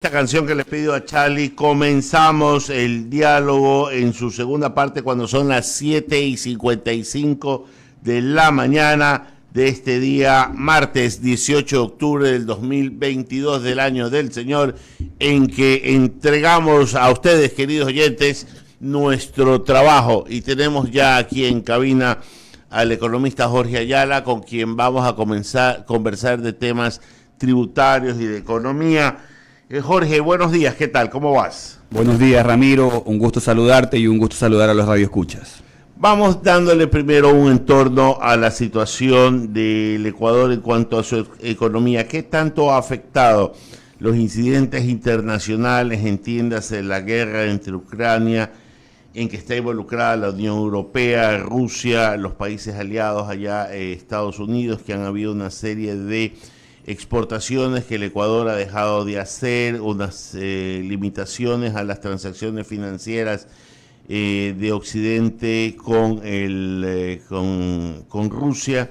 Esta canción que les pido a Charlie, comenzamos el diálogo en su segunda parte cuando son las 7:55 de la mañana de este día, martes 18 de octubre del 2022 del año del Señor, en que entregamos a ustedes, queridos oyentes, nuestro trabajo. Y tenemos ya aquí en cabina al economista Jorge Ayala, con quien vamos a conversar de temas tributarios y de economía. Jorge, buenos días, ¿qué tal? ¿Cómo vas? Buenos días, Ramiro, un gusto saludarte y un gusto saludar a los radioescuchas. Vamos dándole primero un entorno a la situación del Ecuador en cuanto a su economía. ¿Qué tanto ha afectado los incidentes internacionales, entiéndase la guerra entre Ucrania, en que está involucrada la Unión Europea, Rusia, los países aliados allá, Estados Unidos, que han habido una serie de exportaciones que el Ecuador ha dejado de hacer, unas limitaciones a las transacciones financieras de Occidente con Rusia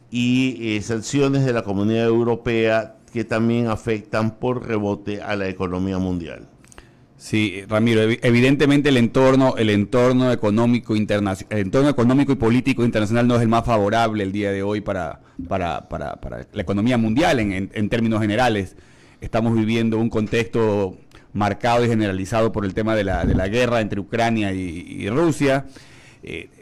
y sanciones de la Comunidad Europea que también afectan por rebote a la economía mundial? Sí, Ramiro, evidentemente el entorno económico el entorno económico y político internacional no es el más favorable el día de hoy para la economía mundial en términos generales. Estamos viviendo un contexto marcado y generalizado por el tema de la guerra entre Ucrania y Rusia.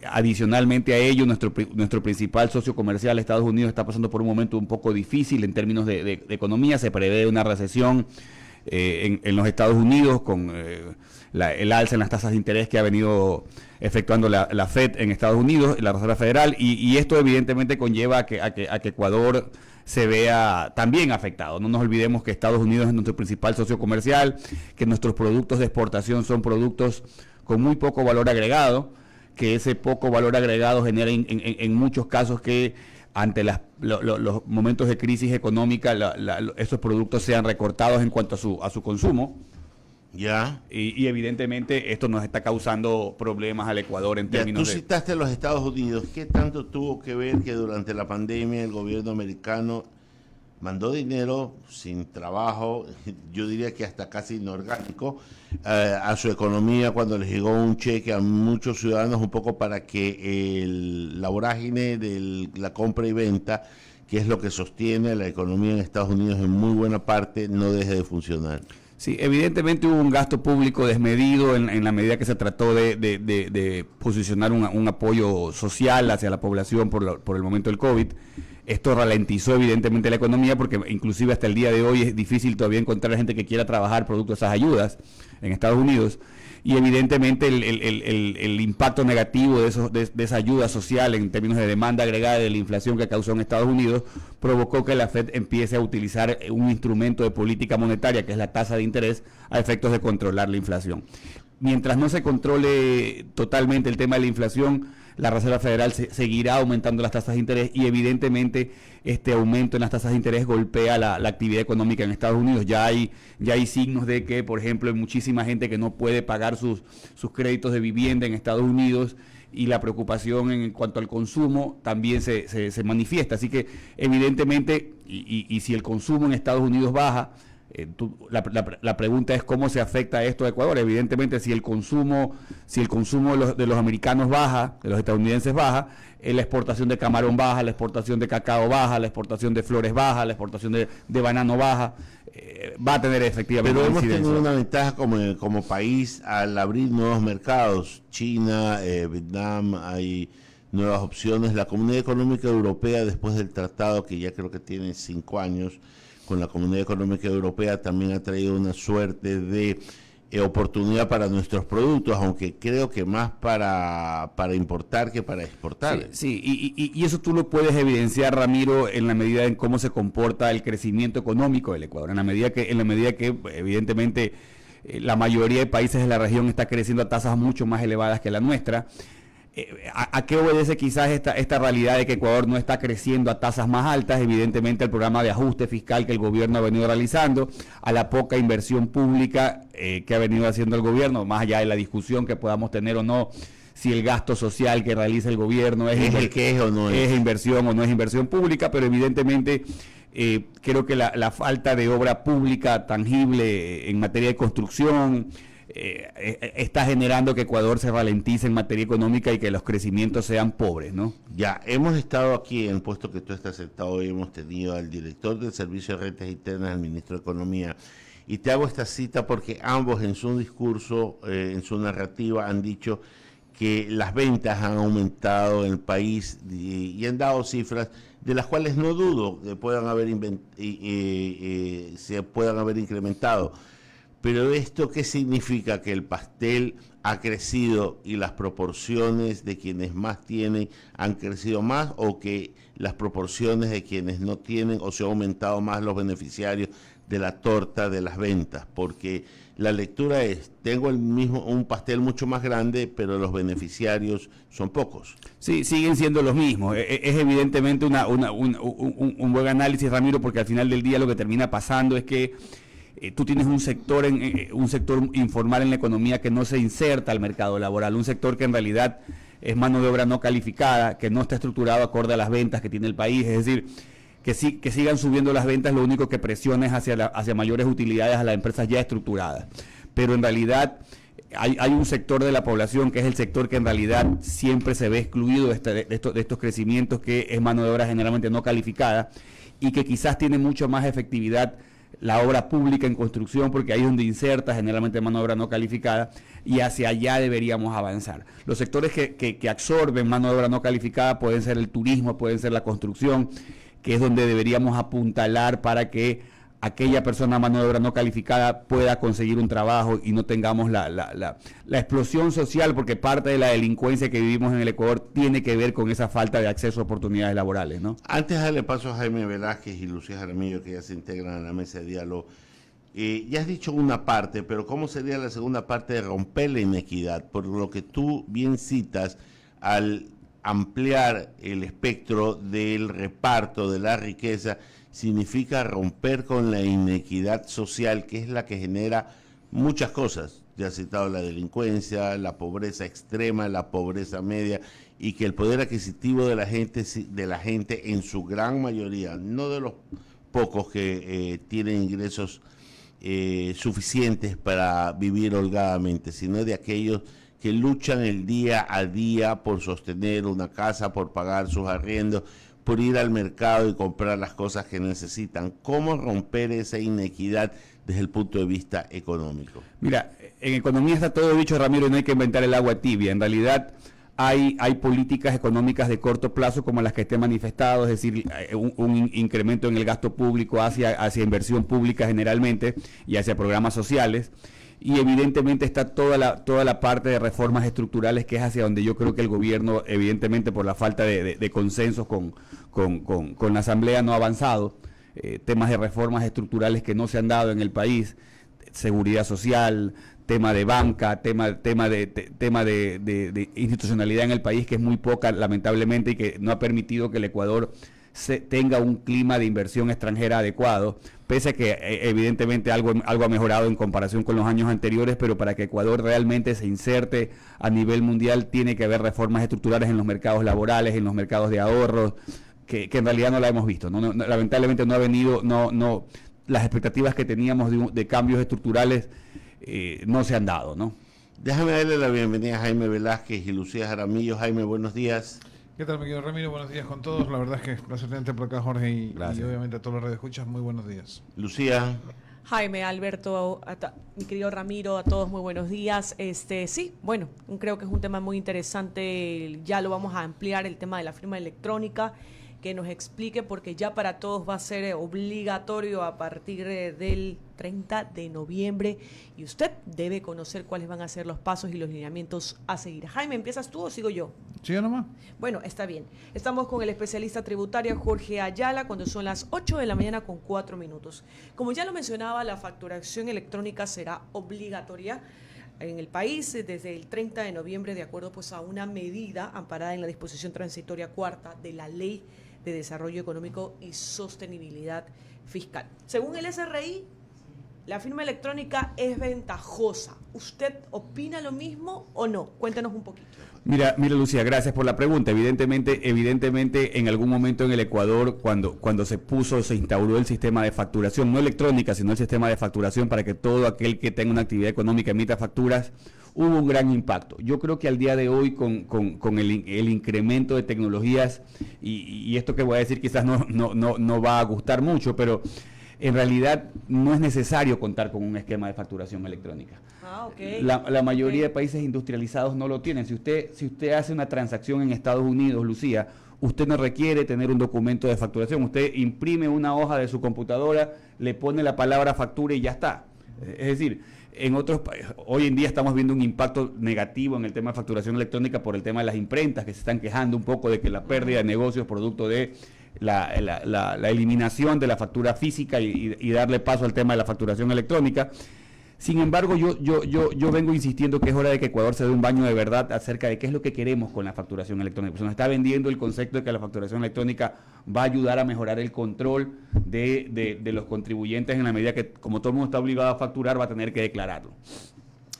Adicionalmente a ello, nuestro principal socio comercial, Estados Unidos, está pasando por un momento un poco difícil en términos de economía. Se prevé una recesión en los Estados Unidos con el alza en las tasas de interés que ha venido efectuando la Fed en Estados Unidos, la Reserva Federal, y esto evidentemente conlleva a que Ecuador se vea también afectado. No nos olvidemos que Estados Unidos es nuestro principal socio comercial, que nuestros productos de exportación son productos con muy poco valor agregado, que ese poco valor agregado genera en muchos casos que ante los momentos de crisis económica, esos productos sean recortados en cuanto a su consumo. Ya. Y evidentemente esto nos está causando problemas al Ecuador en términos Tú citaste a los Estados Unidos. ¿Qué tanto tuvo que ver que durante la pandemia el gobierno americano mandó dinero sin trabajo, yo diría que hasta casi inorgánico, a su economía cuando les llegó un cheque a muchos ciudadanos, un poco para que la vorágine de la compra y venta, que es lo que sostiene la economía en Estados Unidos en muy buena parte, no deje de funcionar? Sí, evidentemente hubo un gasto público desmedido en la medida que se trató de posicionar un apoyo social hacia la población por el momento del COVID. Esto ralentizó evidentemente la economía porque inclusive hasta el día de hoy es difícil todavía encontrar gente que quiera trabajar producto de esas ayudas en Estados Unidos. Y evidentemente el impacto negativo de esa ayuda social en términos de demanda agregada de la inflación que causó en Estados Unidos provocó que la Fed empiece a utilizar un instrumento de política monetaria, que es la tasa de interés, a efectos de controlar la inflación. Mientras no se controle totalmente el tema de la inflación, la Reserva Federal seguirá aumentando las tasas de interés y evidentemente este aumento en las tasas de interés golpea la actividad económica en Estados Unidos. Ya hay signos de que, por ejemplo, hay muchísima gente que no puede pagar sus créditos de vivienda en Estados Unidos y la preocupación en cuanto al consumo también se manifiesta. Así que de y si el consumo en Estados Unidos baja, la pregunta es cómo se afecta esto a Ecuador. Evidentemente, si el consumo de los americanos baja, de los estadounidenses baja, la exportación de camarón baja, la exportación de cacao baja, la exportación de flores baja, la exportación de banano baja, va a tener efectivamente. Pero hemos tenido una ventaja como país al abrir nuevos mercados. China, Vietnam, hay nuevas opciones. La Comunidad Económica Europea, después del tratado que ya creo que tiene 5 años, con la Comunidad Económica Europea, también ha traído una suerte de oportunidad para nuestros productos, aunque creo que más para importar que para exportar. Sí, y eso tú lo puedes evidenciar, Ramiro, en la medida en cómo se comporta el crecimiento económico del Ecuador, en la medida que evidentemente la mayoría de países de la región está creciendo a tasas mucho más elevadas que la nuestra. ¿A qué obedece quizás esta realidad de que Ecuador no está creciendo a tasas más altas? Evidentemente el programa de ajuste fiscal que el gobierno ha venido realizando, a la poca inversión pública que ha venido haciendo el gobierno, más allá de la discusión que podamos tener o no, si el gasto social que realiza el gobierno es el que es o no es inversión o no es inversión pública, pero evidentemente Creo que la falta de obra pública tangible en materia de construcción está generando que Ecuador se ralentice en materia económica y que los crecimientos sean pobres, ¿no? Ya, hemos estado aquí en el puesto que tú estás sentado hoy, hemos tenido al director del Servicio de Rentas Internas, al ministro de Economía, y te hago esta cita porque ambos en su discurso, en su narrativa, han dicho que las ventas han aumentado en el país y han dado cifras de las cuales no dudo que se puedan haber incrementado. Pero esto, ¿qué significa? ¿Que el pastel ha crecido y las proporciones de quienes más tienen han crecido más, o que las proporciones de quienes no tienen, o se han aumentado más los beneficiarios de la torta de las ventas? Porque la lectura es, tengo un pastel mucho más grande, pero los beneficiarios son pocos. Sí, siguen siendo los mismos. Es evidentemente un buen análisis, Ramiro, porque al final del día lo que termina pasando es que tú tienes un sector informal en la economía que no se inserta al mercado laboral, un sector que en realidad es mano de obra no calificada, que no está estructurado acorde a las ventas que tiene el país, es decir, que sigan subiendo las ventas, lo único que presiona es hacia mayores utilidades a las empresas ya estructuradas. Pero en realidad hay un sector de la población que es el sector que en realidad siempre se ve excluido de estos crecimientos, que es mano de obra generalmente no calificada y que quizás tiene mucho más efectividad la obra pública en construcción, porque ahí es donde inserta generalmente mano de obra no calificada, y hacia allá deberíamos avanzar. Los sectores que absorben mano de obra no calificada pueden ser el turismo, pueden ser la construcción, que es donde deberíamos apuntalar para que aquella persona mano de obra no calificada pueda conseguir un trabajo y no tengamos la explosión social, porque parte de la delincuencia que vivimos en el Ecuador tiene que ver con esa falta de acceso a oportunidades laborales, ¿no? Antes de darle paso a Jaime Velázquez y Lucía Jaramillo, que ya se integran a la mesa de diálogo, ya has dicho una parte, pero ¿cómo sería la segunda parte de romper la inequidad? Por lo que tú bien citas, al ampliar el espectro del reparto de la riqueza, significa romper con la inequidad social, que es la que genera muchas cosas. Ya has citado la delincuencia, la pobreza extrema, la pobreza media, y que el poder adquisitivo de la gente en su gran mayoría, no de los pocos que tienen ingresos suficientes para vivir holgadamente, sino de aquellos que luchan el día a día por sostener una casa, por pagar sus arriendos, por ir al mercado y comprar las cosas que necesitan. ¿Cómo romper esa inequidad desde el punto de vista económico? Mira, en economía está todo dicho, Ramiro, y no hay que inventar el agua tibia. En realidad hay políticas económicas de corto plazo como las que esté manifestado, es decir, un incremento en el gasto público hacia inversión pública generalmente y hacia programas sociales. Y evidentemente está toda la parte de reformas estructurales, que es hacia donde yo creo que el gobierno, evidentemente por la falta de consensos con la Asamblea, no ha avanzado. Temas de reformas estructurales que no se han dado en el país, seguridad social, tema de banca, tema de institucionalidad en el país, que es muy poca lamentablemente, y que no ha permitido que el Ecuador tenga un clima de inversión extranjera adecuado, pese a que evidentemente algo ha mejorado en comparación con los años anteriores, pero para que Ecuador realmente se inserte a nivel mundial tiene que haber reformas estructurales en los mercados laborales, en los mercados de ahorros, que en realidad no la hemos visto, ¿no? Lamentablemente no ha venido, las expectativas que teníamos de cambios estructurales no se han dado, ¿no? Déjame darle la bienvenida a Jaime Velázquez y Lucía Jaramillo. Jaime, buenos días. ¿Qué tal, mi querido Ramiro? Buenos días con todos. La verdad es que es placer tenerte por acá, Jorge, y obviamente a todos los radioescuchas, muy buenos días. Lucía. Jaime, Alberto, mi querido Ramiro, a todos muy buenos días. Sí, bueno, creo que es un tema muy interesante. Ya lo vamos a ampliar, el tema de la firma electrónica, que nos explique, porque ya para todos va a ser obligatorio a partir del 30 de noviembre y usted debe conocer cuáles van a ser los pasos y los lineamientos a seguir. Jaime, ¿empiezas tú o sigo yo? ¿Sigo nomás? Bueno, está bien. Estamos con el especialista tributario Jorge Ayala cuando son las 8 de la mañana con 4 minutos. Como ya lo mencionaba, la facturación electrónica será obligatoria en el país desde el 30 de noviembre, de acuerdo pues a una medida amparada en la disposición transitoria cuarta de la Ley de Desarrollo Económico y Sostenibilidad Fiscal. Según el SRI, la firma electrónica es ventajosa. ¿Usted opina lo mismo o no? Cuéntenos un poquito. Mira, Lucía, gracias por la pregunta. Evidentemente, en algún momento en el Ecuador, cuando se instauró el sistema de facturación, no electrónica, sino el sistema de facturación para que todo aquel que tenga una actividad económica emita facturas, hubo un gran impacto. Yo creo que al día de hoy, con el incremento de tecnologías, y esto que voy a decir quizás no va a gustar mucho, pero en realidad no es necesario contar con un esquema de facturación electrónica. Okay. La mayoría de países industrializados no lo tienen. Si usted hace una transacción en Estados Unidos, Lucía, usted no requiere tener un documento de facturación. Usted imprime una hoja de su computadora, le pone la palabra factura y ya está. Es decir, en otros países, hoy en día estamos viendo un impacto negativo en el tema de facturación electrónica por el tema de las imprentas, que se están quejando un poco de que la pérdida de negocios producto de la eliminación de la factura física y darle paso al tema de la facturación electrónica. Sin embargo, yo vengo insistiendo que es hora de que Ecuador se dé un baño de verdad acerca de qué es lo que queremos con la facturación electrónica. Pues nos está vendiendo el concepto de que la facturación electrónica va a ayudar a mejorar el control de los contribuyentes en la medida que, como todo el mundo está obligado a facturar, va a tener que declararlo.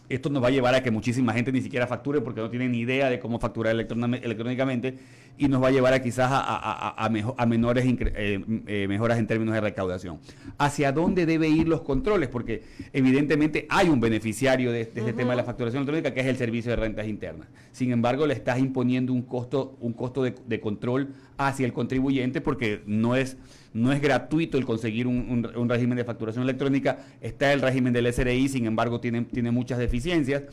Esto nos va a llevar a que muchísima gente ni siquiera facture porque no tiene ni idea de cómo facturar electrónicamente, y nos va a llevar a quizás a menores mejoras en términos de recaudación. ¿Hacia dónde deben ir los controles? Porque evidentemente hay un beneficiario de este tema de la facturación electrónica, que es el Servicio de Rentas Internas. Sin embargo, le estás imponiendo un costo de control hacia el contribuyente, porque no es gratuito el conseguir un régimen de facturación electrónica. Está el régimen del SRI, sin embargo tiene muchas deficiencias,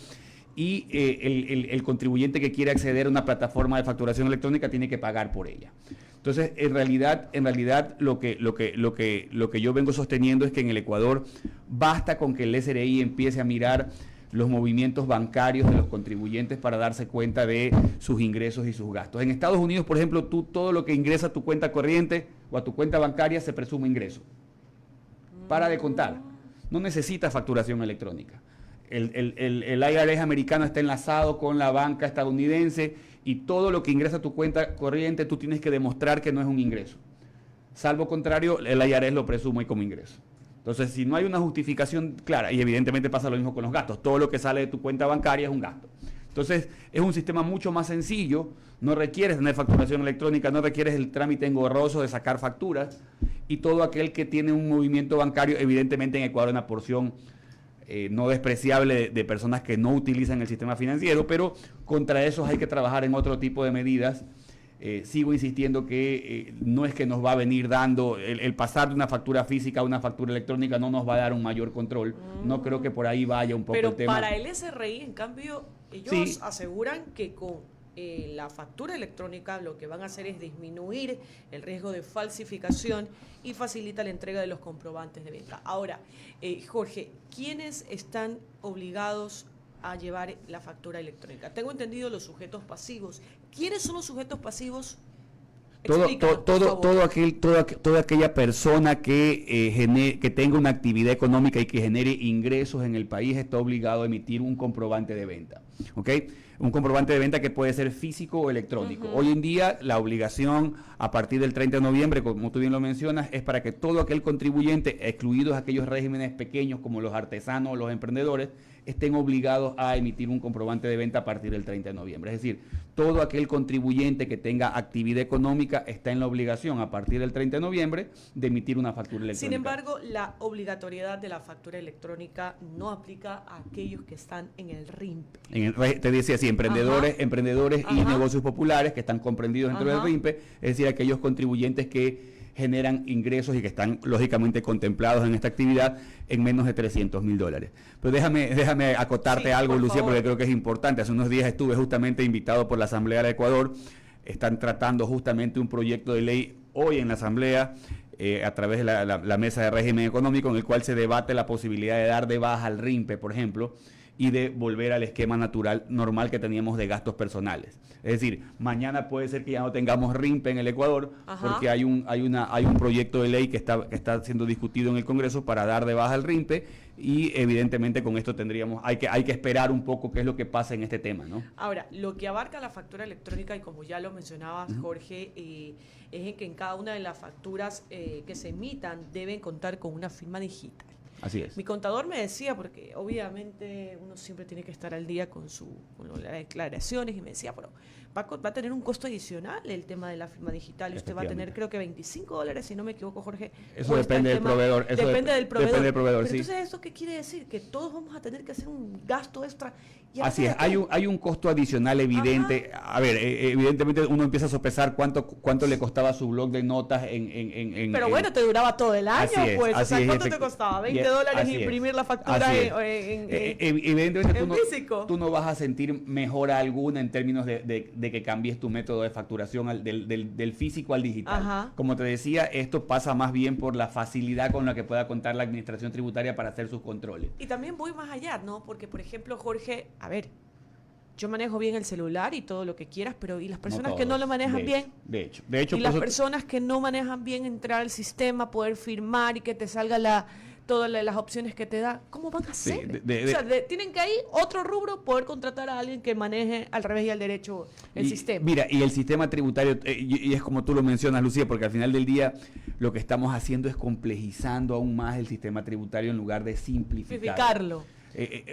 y el contribuyente que quiere acceder a una plataforma de facturación electrónica tiene que pagar por ella. Entonces, en realidad lo que yo vengo sosteniendo es que en el Ecuador basta con que el SRI empiece a mirar los movimientos bancarios de los contribuyentes para darse cuenta de sus ingresos y sus gastos. En Estados Unidos, por ejemplo, todo lo que ingresa a tu cuenta corriente o a tu cuenta bancaria se presume ingreso. Para de contar. No necesitas facturación electrónica. El IRS americano está enlazado con la banca estadounidense, y todo lo que ingresa a tu cuenta corriente tú tienes que demostrar que no es un ingreso. Salvo contrario, el IRS lo presume como ingreso. Entonces, si no hay una justificación clara, y evidentemente pasa lo mismo con los gastos, todo lo que sale de tu cuenta bancaria es un gasto. Entonces, es un sistema mucho más sencillo, no requieres tener facturación electrónica, no requieres el trámite engorroso de sacar facturas, y todo aquel que tiene un movimiento bancario, evidentemente en Ecuador una porción no despreciable de personas que no utilizan el sistema financiero, pero contra esos hay que trabajar en otro tipo de medidas. Sigo insistiendo que no es que nos va a venir dando, el pasar de una factura física a una factura electrónica no nos va a dar un mayor control. No creo que por ahí vaya un poco el tema. Pero para el SRI, en cambio, ellos aseguran que con la factura electrónica lo que van a hacer es disminuir el riesgo de falsificación y facilita la entrega de los comprobantes de venta. Ahora, Jorge, ¿quiénes están obligados a llevar la factura electrónica? Tengo entendido los sujetos pasivos. ¿Quiénes son los sujetos pasivos? Toda aquella persona que tenga una actividad económica y que genere ingresos en el país está obligado a emitir un comprobante de venta. ¿Ok? Un comprobante de venta que puede ser físico o electrónico. Hoy en día la obligación a partir del 30 de noviembre, como tú bien lo mencionas, es para que todo aquel contribuyente, excluidos aquellos regímenes pequeños como los artesanos o los emprendedores, estén obligados a emitir un comprobante de venta a partir del 30 de noviembre. Es decir, todo aquel contribuyente que tenga actividad económica está en la obligación a partir del 30 de noviembre de emitir una factura electrónica. Sin embargo, la obligatoriedad de la factura electrónica no aplica a aquellos que están en el RIMPE. Te decía así, emprendedores y negocios populares que están comprendidos dentro del RIMPE, es decir, aquellos contribuyentes que generan ingresos y que están lógicamente contemplados en esta actividad en menos de $300,000. Pero déjame acotarte algo, Lucía, porque creo que es importante. Hace unos días estuve justamente invitado por la Asamblea de Ecuador. Están tratando justamente un proyecto de ley hoy en la Asamblea a través de la Mesa de Régimen Económico, en el cual se debate la posibilidad de dar de baja al RIMPE, por ejemplo, y de volver al esquema natural normal que teníamos de gastos personales. Es decir, mañana puede ser que ya no tengamos RIMPE en el Ecuador, porque hay un proyecto de ley que está siendo discutido en el Congreso para dar de baja el RIMPE, y evidentemente con esto hay que esperar un poco qué es lo que pasa en este tema, ¿no? Ahora, lo que abarca la factura electrónica, y como ya lo mencionabas, Jorge, es que en cada una de las facturas que se emitan deben contar con una firma digital. Así es. Mi contador me decía, porque obviamente uno siempre tiene que estar al día con las declaraciones, y me decía, pero va a tener un costo adicional el tema de la firma digital, y usted va a tener creo que $25, si no me equivoco, Jorge. Eso depende del proveedor. Depende del proveedor. Depende del proveedor, pero sí. entonces, ¿eso qué quiere decir? Que todos vamos a tener que hacer un gasto extra. Así es, hay un costo adicional evidente. Ajá. A ver, evidentemente uno empieza a sopesar cuánto le costaba su blog de notas Pero bueno, te duraba todo el año, pues. O sea, ¿cuánto te costaba? $20 imprimir la factura evidentemente en físico. Tú no vas a sentir mejora alguna en términos de que cambies tu método de facturación del físico al digital. Ajá. Como te decía, esto pasa más bien por la facilidad con la que pueda contar la administración tributaria para hacer sus controles. Y también voy más allá, ¿no? Porque, por ejemplo, Jorge, a ver, yo manejo bien el celular y todo lo que quieras, pero ¿y las personas que no lo manejan bien? De hecho. Y las personas que no manejan bien entrar al sistema, poder firmar y que te salga todas las opciones que te da, ¿cómo van a hacer? Tienen que ahí otro rubro poder contratar a alguien que maneje al revés y al derecho el sistema. Mira, y el sistema tributario, y es como tú lo mencionas, Lucía, porque al final del día lo que estamos haciendo es complejizando aún más el sistema tributario en lugar de simplificarlo.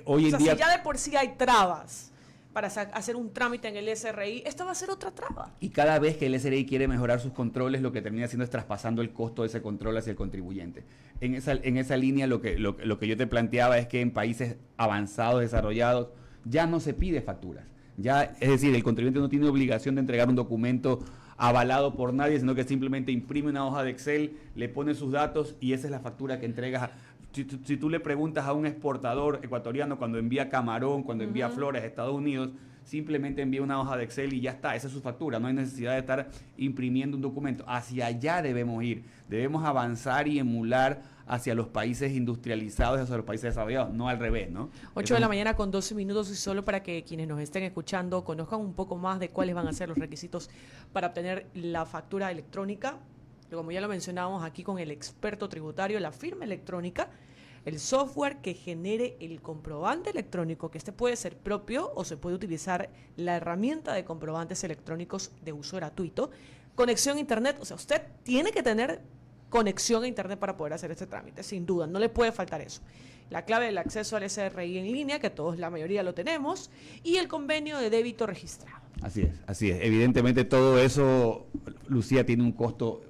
Hoy en día, si ya de por sí hay trabas para hacer un trámite en el SRI, esta va a ser otra traba. Y cada vez que el SRI quiere mejorar sus controles, lo que termina haciendo es traspasando el costo de ese control hacia el contribuyente. En esa línea lo que yo te planteaba es que en países avanzados, desarrollados, ya no se pide facturas. Ya, es decir, el contribuyente no tiene obligación de entregar un documento avalado por nadie, sino que simplemente imprime una hoja de Excel, le pone sus datos y esa es la factura que entregas. Si tú le preguntas a un exportador ecuatoriano cuando envía camarón, cuando envía flores a Estados Unidos, simplemente envía una hoja de Excel y ya está, esa es su factura, no hay necesidad de estar imprimiendo un documento. Hacia allá debemos ir, debemos avanzar y emular hacia los países industrializados y hacia los países desarrollados, no al revés, ¿no? 8 de la mañana con 12 minutos y solo para que quienes nos estén escuchando conozcan un poco más de cuáles van a ser los requisitos para obtener la factura electrónica. Como ya lo mencionábamos aquí con el experto tributario, la firma electrónica, el software que genere el comprobante electrónico, que este puede ser propio o se puede utilizar la herramienta de comprobantes electrónicos de uso gratuito, conexión a internet, o sea, usted tiene que tener conexión a internet para poder hacer este trámite, sin duda, no le puede faltar eso. La clave del acceso al SRI en línea, que todos, la mayoría lo tenemos, y el convenio de débito registrado. Así es. Evidentemente todo eso, Lucía, tiene un costo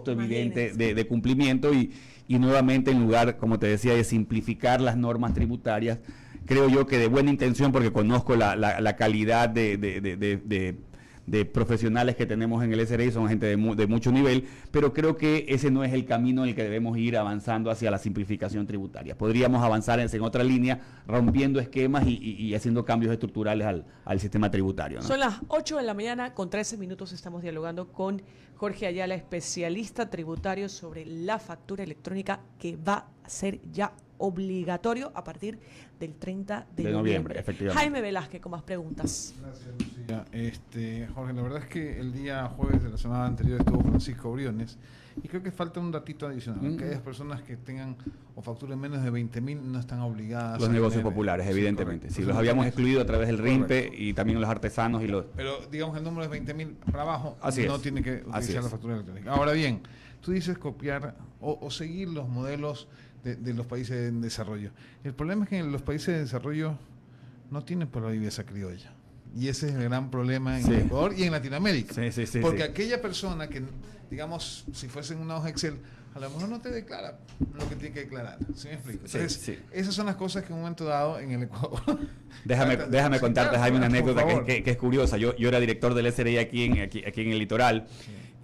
evidente de cumplimiento y nuevamente en lugar, como te decía, de simplificar las normas tributarias, creo yo que de buena intención, porque conozco la calidad de profesionales que tenemos en el SRI, son gente de mucho nivel, pero creo que ese no es el camino en el que debemos ir avanzando hacia la simplificación tributaria. Podríamos avanzar en otra línea, rompiendo esquemas y haciendo cambios estructurales al sistema tributario, ¿no? Son las 8 de la mañana con 13 minutos, estamos dialogando con Jorge Ayala, especialista tributario, sobre la factura electrónica que va a ser ya obligatorio a partir del 30 de noviembre. Efectivamente. Jaime Velázquez, con más preguntas. Gracias, Lucía. Jorge, la verdad es que el día jueves de la semana anterior estuvo Francisco Briones y creo que falta un datito adicional. Aquellas personas que tengan o facturen menos de 20.000 no están obligadas los negocios populares, evidentemente. Sí, los habíamos excluido a través del RIMPE y también los artesanos y los... Pero digamos que el número es 20.000 para abajo, no tiene que utilizar la factura electrónica. Ahora bien, tú dices copiar o seguir los modelos de los países en desarrollo. El problema es que en los países de desarrollo no tienen por la viveza criolla. Y ese es el gran problema en Ecuador y en Latinoamérica. Porque aquella persona que, digamos, si fuese en una hoja Excel, a lo mejor no te declara lo que tiene que declarar. ¿Sí me explico? Entonces, esas son las cosas que en un momento dado en el Ecuador... Déjame contarte, Jaime, una anécdota que es curiosa. Yo era director del SRI aquí en el litoral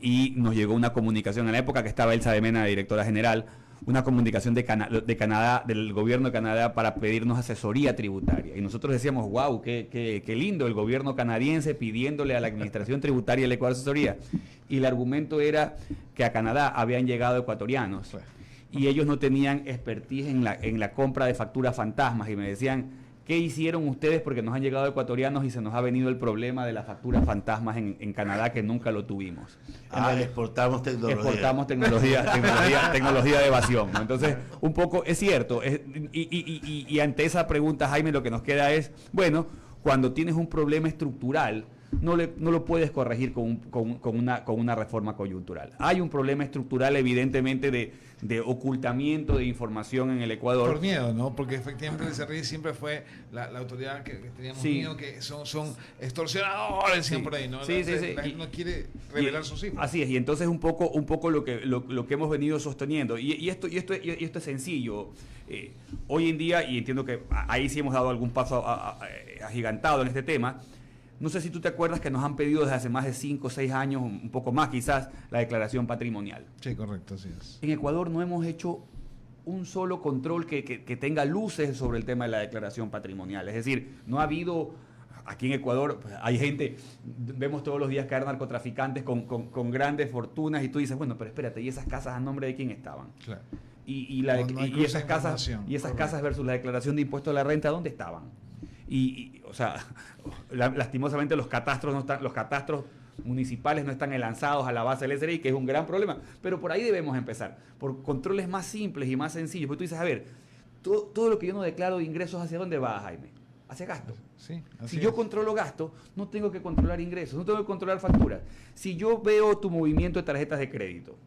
y nos llegó una comunicación en la época que estaba Elsa de Mena, directora general, una comunicación de Canadá, del gobierno de Canadá, para pedirnos asesoría tributaria. Y nosotros decíamos, wow, qué lindo, el gobierno canadiense pidiéndole a la administración tributaria del Ecuador asesoría. Y el argumento era que a Canadá habían llegado ecuatorianos y ellos no tenían expertise en la compra de facturas fantasmas. Y me decían, ¿qué hicieron ustedes? Porque nos han llegado ecuatorianos y se nos ha venido el problema de las facturas fantasmas en Canadá, que nunca lo tuvimos. Exportamos tecnología. Exportamos tecnología de evasión, ¿no? Entonces, un poco, es cierto, y ante esa pregunta, Jaime, lo que nos queda es, bueno, cuando tienes un problema estructural, no lo puedes corregir con una reforma coyuntural. Hay un problema estructural, evidentemente, de ocultamiento de información en el Ecuador. Por miedo, ¿no? Porque efectivamente el SRI siempre fue la autoridad que teníamos miedo, que son extorsionadores, decían por ahí, ¿no? Sí. La gente no quiere revelar sus cifras. Así es, y entonces un poco lo que hemos venido sosteniendo. Y esto es sencillo. Hoy en día, y entiendo que ahí sí hemos dado algún paso agigantado en este tema, no sé si tú te acuerdas que nos han pedido desde hace más de 5 o 6 años, un poco más quizás, la declaración patrimonial. Sí, correcto, así es. En Ecuador no hemos hecho un solo control que tenga luces sobre el tema de la declaración patrimonial. Es decir, no ha habido... Aquí en Ecuador hay gente, vemos todos los días caer narcotraficantes con grandes fortunas y tú dices, bueno, pero espérate, ¿y esas casas a nombre de quién estaban? Claro. Y esas casas versus la declaración de impuesto a la renta, ¿dónde estaban? O sea, lastimosamente los catastros municipales no están lanzados a la base del SRI, que es un gran problema, pero por ahí debemos empezar, por controles más simples y más sencillos, porque tú dices, a ver, todo lo que yo no declaro de ingresos, ¿hacia dónde va, Jaime? Hacia gasto. Sí, si yo controlo gasto, no tengo que controlar ingresos, no tengo que controlar facturas. Si yo veo tu movimiento de tarjetas de crédito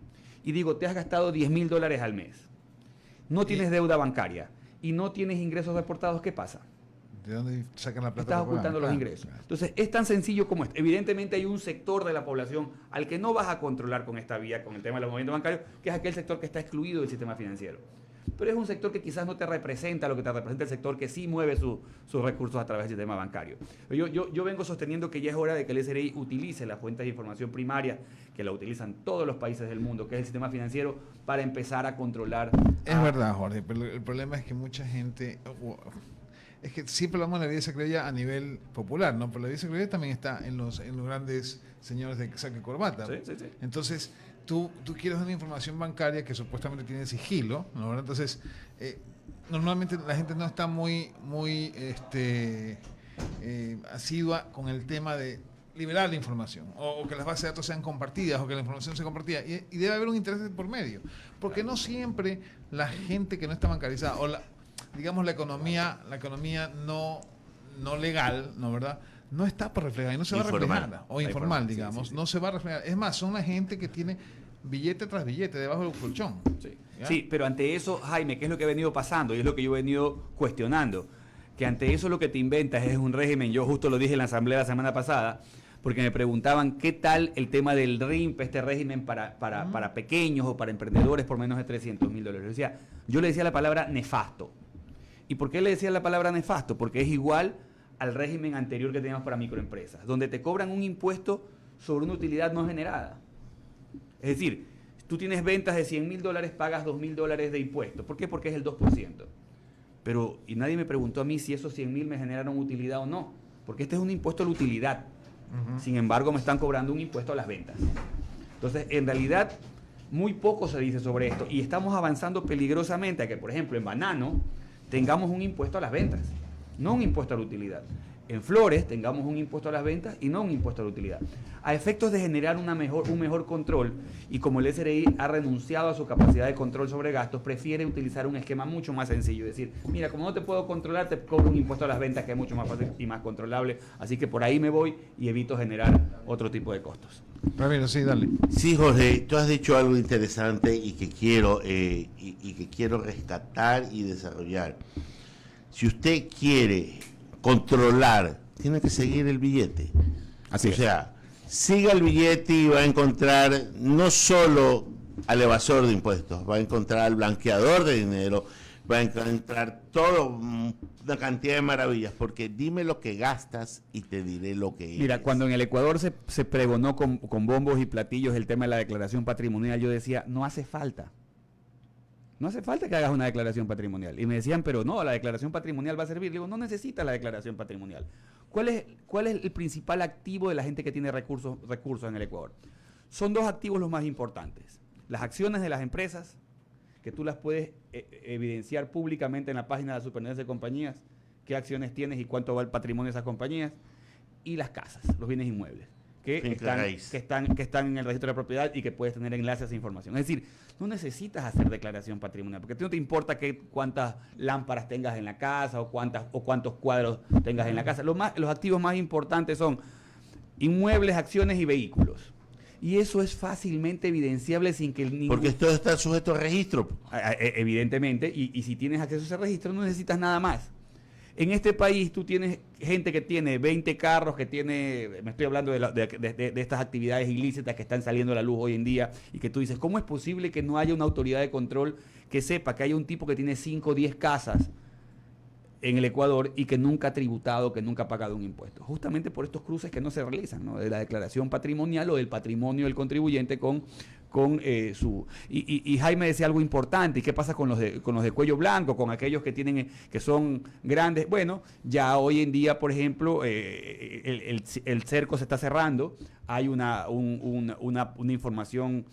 y digo, te has gastado $10,000 al mes, no tienes deuda bancaria y no tienes ingresos reportados, ¿qué pasa? ¿De dónde sacan la plata? Estás ocultando los ingresos. Claro. Entonces, es tan sencillo como esto. Evidentemente hay un sector de la población al que no vas a controlar con esta vía, con el tema de los movimientos bancarios, que es aquel sector que está excluido del sistema financiero. Pero es un sector que quizás no te representa lo que te representa el sector que sí mueve sus recursos a través del sistema bancario. Yo vengo sosteniendo que ya es hora de que el SRI utilice las fuentes de información primaria, que la utilizan todos los países del mundo, que es el sistema financiero, para empezar a controlar. Es verdad, Jorge, pero el problema es que mucha gente... Es que siempre hablamos de la vida secretaria a nivel popular, ¿no? Pero la vida secretaria también está en los grandes señores de saco y corbata. Sí. Entonces, tú quieres una información bancaria que supuestamente tiene sigilo, ¿no? Entonces, normalmente la gente no está muy asidua con el tema de liberar la información, o que las bases de datos sean compartidas, o que la información sea compartida. Y debe haber un interés por medio. Porque no siempre la gente que no está bancarizada, o digamos la economía no legal, ¿no, verdad? No está por reflejar y no se va a reflejar, o informal, digamos, sí. No se va a reflejar. Es más, son la gente que tiene billete tras billete debajo del colchón. Sí, pero ante eso, Jaime, ¿qué es lo que ha venido pasando? Y es lo que yo he venido cuestionando, que ante eso lo que te inventas es un régimen. Yo justo lo dije en la asamblea la semana pasada, porque me preguntaban qué tal el tema del RIMP, este régimen para pequeños o para emprendedores por menos de $300,000. Yo le decía la palabra nefasto. ¿Y por qué le decía la palabra nefasto? Porque es igual al régimen anterior que teníamos para microempresas, donde te cobran un impuesto sobre una utilidad no generada. Es decir, tú tienes ventas de $100,000, pagas $2,000 de impuesto. ¿Por qué? Porque es el 2%. Pero, y nadie me preguntó a mí si esos 100,000 me generaron utilidad o no, porque este es un impuesto a la utilidad. Sin embargo, me están cobrando un impuesto a las ventas. Entonces, en realidad, muy poco se dice sobre esto, y estamos avanzando peligrosamente a que, por ejemplo, en banano tengamos un impuesto a las ventas, no un impuesto a la utilidad. En flores tengamos un impuesto a las ventas y no un impuesto a la utilidad. A efectos de generar un mejor control, y como el SRI ha renunciado a su capacidad de control sobre gastos, prefiere utilizar un esquema mucho más sencillo. Es decir, mira, como no te puedo controlar, te cobro un impuesto a las ventas que es mucho más fácil y más controlable. Así que por ahí me voy y evito generar otro tipo de costos. Ramiro, sí, dale. Sí, Jorge, tú has dicho algo interesante y que quiero rescatar y desarrollar. Si usted quiere controlar, tiene que seguir el billete. Así es. O sea, siga el billete y va a encontrar no solo al evasor de impuestos, va a encontrar al blanqueador de dinero, va a encontrar una cantidad de maravillas, porque dime lo que gastas y te diré lo que eres. Mira, cuando en el Ecuador se pregonó con bombos y platillos el tema de la declaración patrimonial, yo decía, no hace falta. No hace falta que hagas una declaración patrimonial. Y me decían, pero no, la declaración patrimonial va a servir. Le digo, no necesita la declaración patrimonial. ¿Cuál es el principal activo de la gente que tiene recursos en el Ecuador? Son 2 activos los más importantes. Las acciones de las empresas, que tú las puedes evidenciar públicamente en la página de la Superintendencia de Compañías, qué acciones tienes y cuánto va el patrimonio de esas compañías, y las casas, los bienes inmuebles, que están en el registro de propiedad y que puedes tener enlace a esa información. Es decir, no necesitas hacer declaración patrimonial, porque a ti no te importa cuántas lámparas tengas en la casa o cuántos cuadros tengas en la casa. Los activos más importantes son inmuebles, acciones y vehículos. Y eso es fácilmente evidenciable sin que porque esto está sujeto a registro. Evidentemente, y si tienes acceso a ese registro no necesitas nada más. En este país tú tienes gente que tiene 20 carros, que tiene, me estoy hablando de estas actividades ilícitas que están saliendo a la luz hoy en día, y que tú dices, ¿cómo es posible que no haya una autoridad de control que sepa que haya un tipo que tiene 5 o 10 casas en el Ecuador y que nunca ha tributado, que nunca ha pagado un impuesto? Justamente por estos cruces que no se realizan, ¿no? De la declaración patrimonial o del patrimonio del contribuyente con su... Y Jaime decía algo importante, ¿y qué pasa con los de cuello blanco, con aquellos que tienen que son grandes? Bueno, ya hoy en día, por ejemplo, el cerco se está cerrando, hay una información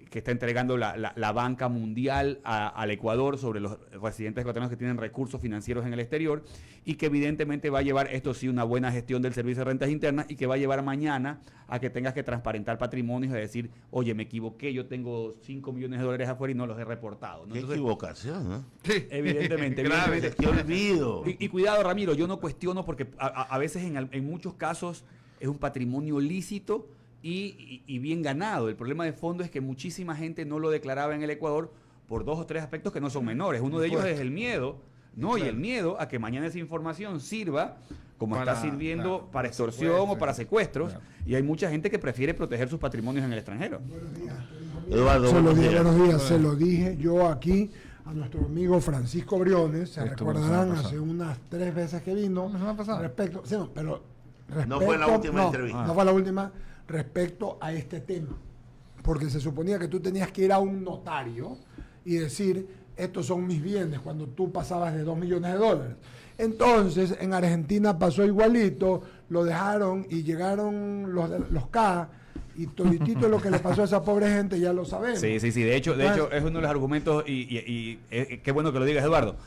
que está entregando la banca mundial al Ecuador sobre los residentes ecuatorianos que tienen recursos financieros en el exterior, y que evidentemente va a llevar, esto sí, una buena gestión del Servicio de Rentas Internas, y que va a llevar mañana a que tengas que transparentar patrimonios y decir, oye, me equivoqué, yo tengo $5 millones afuera y no los he ¿no? reportado. Qué equivocación, ¿no? Sí, evidentemente. Qué olvido. Y cuidado, Ramiro, yo no cuestiono porque a veces en muchos casos es un patrimonio lícito y bien ganado. El problema de fondo es que muchísima gente no lo declaraba en el Ecuador por 2 o 3 aspectos que no son menores. Uno de ellos es el miedo, ¿no? Claro. Y el miedo a que mañana esa información sirva como está sirviendo para extorsión o para secuestros. Claro. Y hay mucha gente que prefiere proteger sus patrimonios en el extranjero. Buenos días. Eduardo, buenos días. Se lo dije yo aquí a nuestro amigo Francisco Briones, se recordarán hace unas 3 veces que vino. Respecto, sí, no, pero respecto, no fue la última entrevista. No fue la última. Respecto a este tema, porque se suponía que tú tenías que ir a un notario y decir, estos son mis bienes, cuando tú pasabas de $2 millones. Entonces, en Argentina pasó igualito, lo dejaron y llegaron los K, y toditito lo que le pasó a esa pobre gente ya lo sabemos. Sí, de hecho es uno de los argumentos, y qué bueno que lo digas, Eduardo.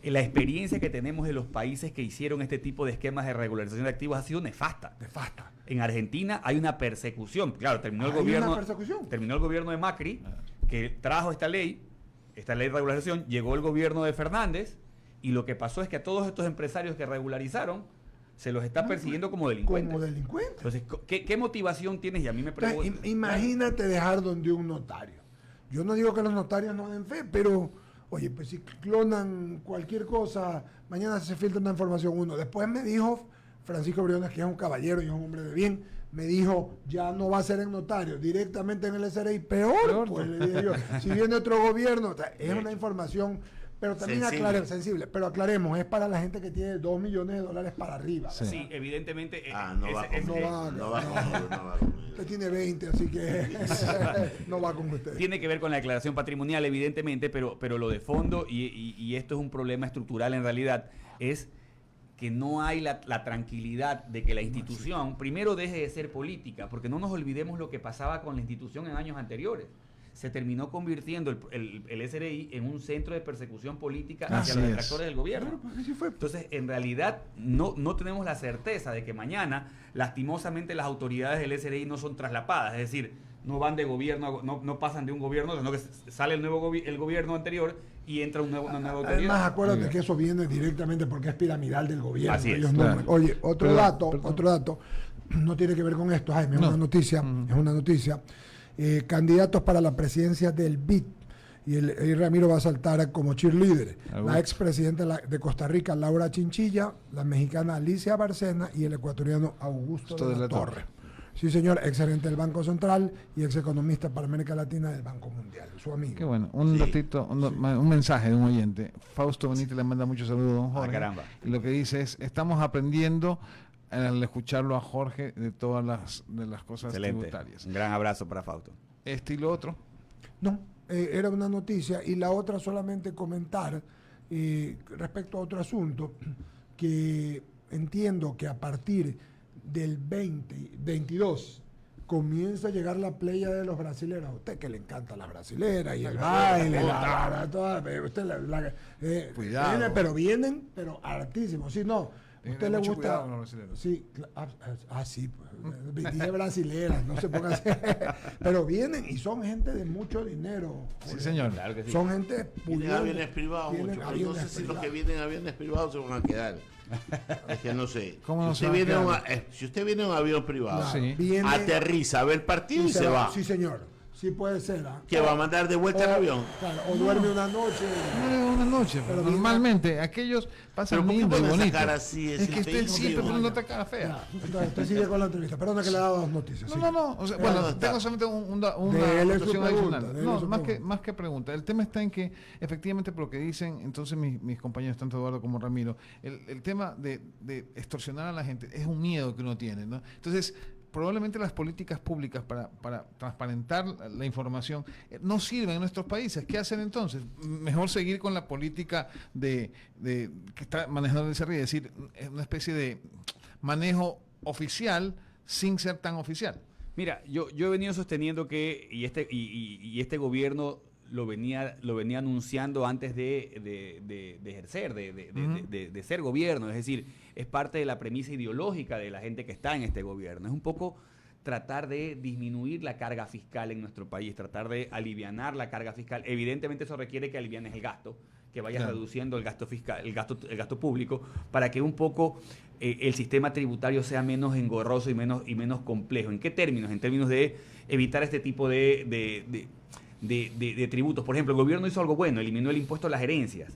La experiencia que tenemos de los países que hicieron este tipo de esquemas de regularización de activos ha sido nefasta. En Argentina hay una persecución. Claro, terminó el gobierno de Macri, que trajo esta ley de regularización, llegó el gobierno de Fernández, y lo que pasó es que a todos estos empresarios que regularizaron se los está persiguiendo como delincuentes. Entonces, ¿qué motivación tienes? Y a mí me preguntan. Imagínate dejar donde un notario. Yo no digo que los notarios no den fe, pero... Oye, pues si clonan cualquier cosa, mañana se filtra una información uno. Después me dijo Francisco Briones, que es un caballero y es un hombre de bien, me dijo, ya no va a ser en notario, directamente en el SRI. Peor, pues le dije yo, si viene otro gobierno, es una información, pero también sensible, pero aclaremos, es para la gente que tiene $2 millones para arriba. Sí, evidentemente. No va. Usted tiene 20, así que no va con usted. Tiene que ver con la declaración patrimonial, evidentemente, pero lo de fondo, y esto es un problema estructural en realidad, es que no hay la tranquilidad de que la institución primero deje de ser política, porque no nos olvidemos lo que pasaba con la institución en años anteriores. Se terminó convirtiendo el SRI en un centro de persecución política hacia los detractores del gobierno. Claro, así fue. Entonces, en realidad, no tenemos la certeza de que mañana, lastimosamente, las autoridades del SRI no son traslapadas, es decir, no van de gobierno, no pasan de un gobierno, sino que sale el gobierno anterior y entra una nueva autoridad. Además, acuérdate que eso viene directamente porque es piramidal del gobierno. Así es. Oye, otro dato, no tiene que ver con esto, Jaime, es una noticia. Candidatos para la presidencia del BID, y Ramiro va a saltar como cheerleader. La expresidenta de Costa Rica, Laura Chinchilla, la mexicana Alicia Bárcena y el ecuatoriano Augusto de la Torre. Sí, señor, exgerente del Banco Central y ex economista para América Latina del Banco Mundial, su amigo. Qué bueno, un mensaje de un oyente. Fausto Benítez le manda muchos saludos a don Jorge. Caramba. Y lo que dice es, estamos aprendiendo al escucharlo a Jorge de todas las cosas tributarias. Un gran abrazo para Fausto. ¿Este y lo otro? No, era una noticia, y la otra solamente comentar respecto a otro asunto, que entiendo que a partir del 2022 comienza a llegar la playa de los brasileros. A usted que le encanta la brasilera y el baile, cuidado. Pero vienen, pero hartísimos. Sí, no. ¿Usted le gusta? Sí, sí, pues, dije brasileras, no se ponga así. Pero vienen y son gente de mucho dinero. Sí, señor. Claro que sí. Son gente pudiente. Aviones privados, mucho. No sé si los que vienen aviones privados se van a quedar. Es que no sé. Si usted viene en un avión privado, aterriza, ve el partido y se va. Sí, señor. Sí puede ser. ¿Que va a mandar de vuelta el avión? Claro, o duerme una noche. No, una noche, pero normalmente aquellos pasan lindo y bonito. Así, es que usted siempre pone una cara fea. Entonces, usted sigue con la entrevista. Perdona que le he dado 2 noticias. No. O sea, bueno, tengo solamente una anotación adicional. No, más que pregunta. El tema está en que, efectivamente, por lo que dicen, entonces mis compañeros, tanto Eduardo como Ramiro, el tema de extorsionar a la gente es un miedo que uno tiene, ¿no? Entonces, probablemente las políticas públicas para transparentar la información no sirven en nuestros países. ¿Qué hacen entonces? Mejor seguir con la política de que está manejando el CERRI, es decir, una especie de manejo oficial sin ser tan oficial. Mira, yo he venido sosteniendo que este gobierno lo venía anunciando antes de ejercer, de ser gobierno. Es decir, es parte de la premisa ideológica de la gente que está en este gobierno. Es un poco tratar de disminuir la carga fiscal en nuestro país, tratar de alivianar la carga fiscal. Evidentemente eso requiere que alivianes el gasto, que vayas reduciendo el gasto fiscal, el gasto público, para que un poco el sistema tributario sea menos engorroso y menos complejo. ¿En qué términos? En términos de evitar este tipo de tributos. Por ejemplo, el gobierno hizo algo bueno, eliminó el impuesto a las herencias.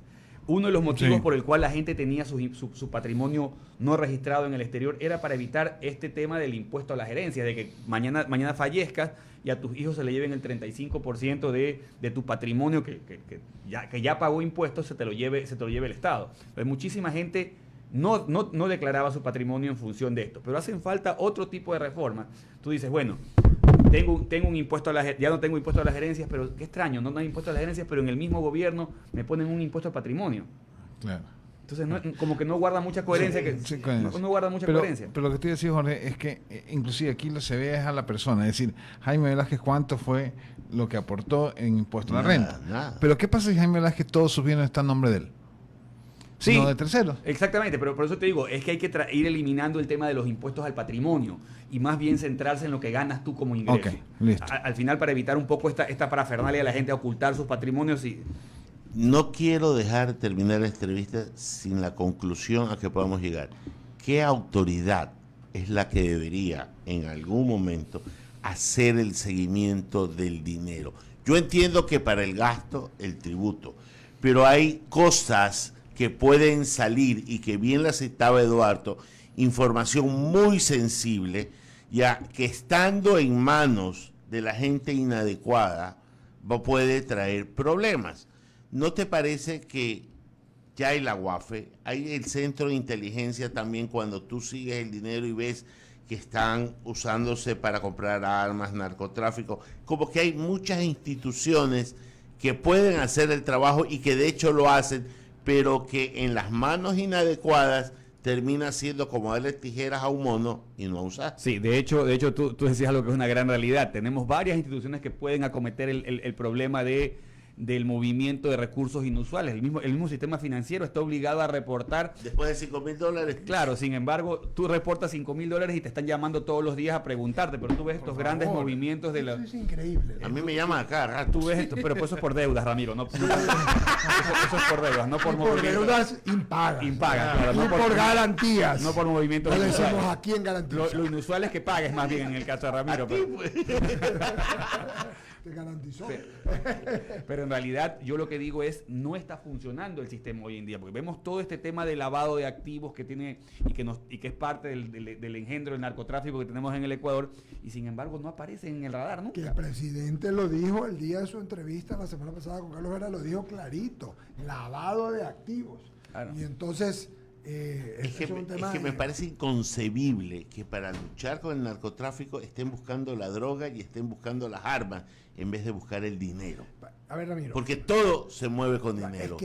Uno de los motivos por el cual la gente tenía su patrimonio no registrado en el exterior era para evitar este tema del impuesto a las herencias, de que mañana fallezcas y a tus hijos se le lleven el 35% de tu patrimonio que ya pagó impuestos, se te lo lleve el Estado. Pues muchísima gente no declaraba su patrimonio en función de esto, pero hacen falta otro tipo de reformas. Tú dices, bueno, tengo un impuesto ya no tengo impuesto a las herencias, pero qué extraño, no hay impuesto a las herencias, pero en el mismo gobierno me ponen un impuesto al patrimonio. Claro. Entonces, como que no guarda mucha coherencia. No guarda mucha coherencia. Pero lo que estoy diciendo, Jorge, es que inclusive aquí se ve a la persona. Es decir, Jaime Velázquez, ¿cuánto fue lo que aportó en impuesto a la renta? Nada. Pero ¿qué pasa si Jaime Velázquez todos sus bienes están a nombre de él? Sí, no de terceros. Exactamente, pero por eso te digo, es que hay que ir eliminando el tema de los impuestos al patrimonio y más bien centrarse en lo que ganas tú como ingreso. Okay, listo. Al final, para evitar un poco esta parafernalia de la gente a ocultar sus patrimonios. No quiero dejar terminar la entrevista sin la conclusión a que podamos llegar. ¿Qué autoridad es la que debería en algún momento hacer el seguimiento del dinero? Yo entiendo que para el gasto, el tributo, pero hay cosas que pueden salir y que bien la citaba Eduardo, información muy sensible, ya que estando en manos de la gente inadecuada puede traer problemas. ¿No te parece que ya hay la UAFE, hay el Centro de Inteligencia también, cuando tú sigues el dinero y ves que están usándose para comprar armas, narcotráfico, como que hay muchas instituciones que pueden hacer el trabajo y que de hecho lo hacen, pero que en las manos inadecuadas termina siendo como darle tijeras a un mono y no usar? Sí, de hecho tú decías algo que es una gran realidad. Tenemos varias instituciones que pueden acometer el problema del movimiento de recursos inusuales. El mismo sistema financiero está obligado a reportar. Después de $5,000. Claro, sin embargo, tú reportas $5,000 y te están llamando todos los días a preguntarte, pero tú ves estos grandes movimientos de la... Eso es increíble. A mí me llaman acá. Tú ves esto, pero eso es por deudas, Ramiro. Eso es por deudas, no por movimientos. Por deudas impagas. Claro, no por garantías. No por movimientos inusuales. Lo decimos aquí en garantías. Lo inusual es que pagues más bien en el caso de Ramiro. Te garantizó. Pero en realidad yo lo que digo es, no está funcionando el sistema hoy en día, porque vemos todo este tema de lavado de activos que tiene y que es parte del engendro del narcotráfico que tenemos en el Ecuador, y sin embargo no aparece en el radar nunca. Que el presidente lo dijo el día de su entrevista la semana pasada con Carlos Vera, lo dijo clarito, lavado de activos. Claro. Y entonces... Es que me parece inconcebible que para luchar con el narcotráfico estén buscando la droga y estén buscando las armas en vez de buscar el dinero. A ver, Ramiro. Porque todo se mueve con dinero.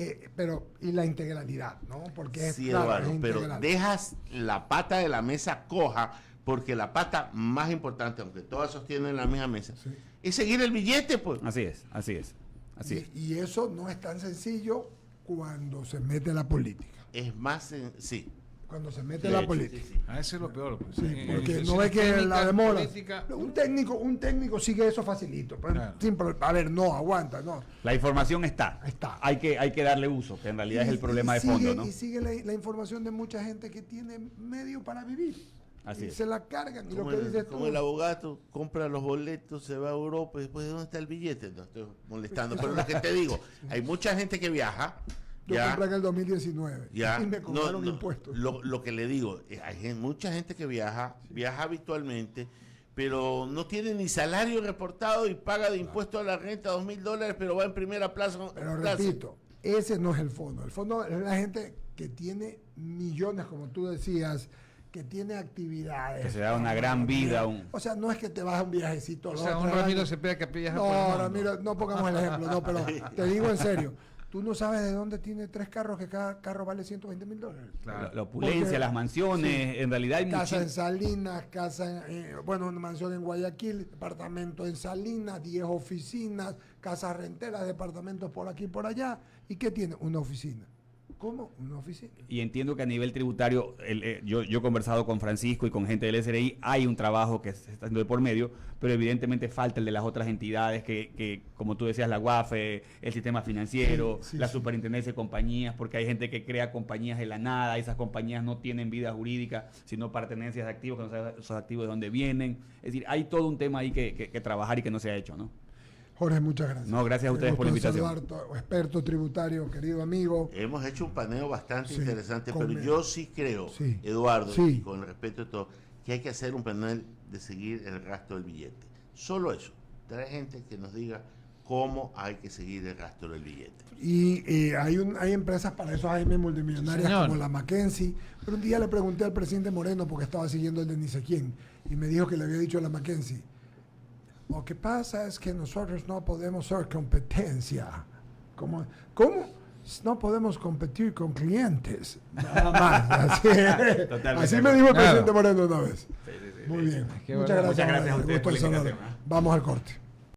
Y la integralidad, ¿no? Porque sí, Eduardo, pero dejas la pata de la mesa coja, porque la pata más importante, aunque todas sostienen la misma mesa, es seguir el billete, pues. Así es. Y eso no es tan sencillo cuando se mete la política. Es más, sí. cuando se mete la política. Sí. Ese es lo peor. Pues. Sí, porque no ve que la demora. Un técnico sigue eso facilito. Claro. A ver, no, aguanta, no. La información está. Hay que darle uso, que en realidad es el problema de fondo, ¿no? Y sigue la información de mucha gente que tiene medio para vivir. Así y es. Se la cargan. Y como lo que dices como el abogado compra los boletos, se va a Europa y después ¿de dónde está el billete? No estoy molestando, pero lo que te digo, hay mucha gente que viaja. Yo compré en el 2019 y me cobraron impuestos. Lo que le digo, hay mucha gente que viaja habitualmente, pero no tiene ni salario reportado y paga de impuesto a la renta $2,000, pero va en primera plaza. Pero repito, ese no es el fondo. El fondo es la gente que tiene millones, como tú decías, que tiene actividades. Que se da una gran vida. O sea, no es que te vas a un viajecito. O sea, un Ramiro Cepeda que viaja por el mundo. Ramiro, no pongamos el ejemplo, no, pero te digo en serio. Tú no sabes de dónde tiene 3 carros, que cada carro vale $120,000. Claro. La opulencia, las mansiones, sí. En realidad hay casa en Salinas, una mansión en Guayaquil, departamento en Salinas, 10 oficinas, casas renteras, departamentos por aquí y por allá. ¿Y qué tiene? Una oficina. ¿Cómo? Una oficina. Y entiendo que a nivel tributario, yo he conversado con Francisco y con gente del SRI, hay un trabajo que se está haciendo de por medio, pero evidentemente falta el de las otras entidades que como tú decías, la UAFE, el sistema financiero, la superintendencia de compañías, porque hay gente que crea compañías de la nada, esas compañías no tienen vida jurídica, sino pertenencias de activos, que no saben esos activos de dónde vienen. Es decir, hay todo un tema ahí que trabajar y que no se ha hecho, ¿no? Jorge, muchas gracias. No, gracias a ustedes por la invitación. Experto tributario, querido amigo. Hemos hecho un paneo bastante interesante, pero yo sí creo, Eduardo, y con el respeto de todo, que hay que hacer un panel de seguir el rastro del billete. Solo eso. Trae gente que nos diga cómo hay que seguir el rastro del billete. Y hay empresas para eso, hay multimillonarias como la Mackenzie. Pero un día le pregunté al presidente Moreno, porque estaba siguiendo el de ni sé quién, y me dijo que le había dicho a la Mackenzie: lo que pasa es que nosotros no podemos ser competencia. ¿Cómo? No podemos competir con clientes. Nada más. Así me dijo el presidente Moreno una vez. Muy bien. Muchas gracias a ustedes por la invitación. Vamos al corte.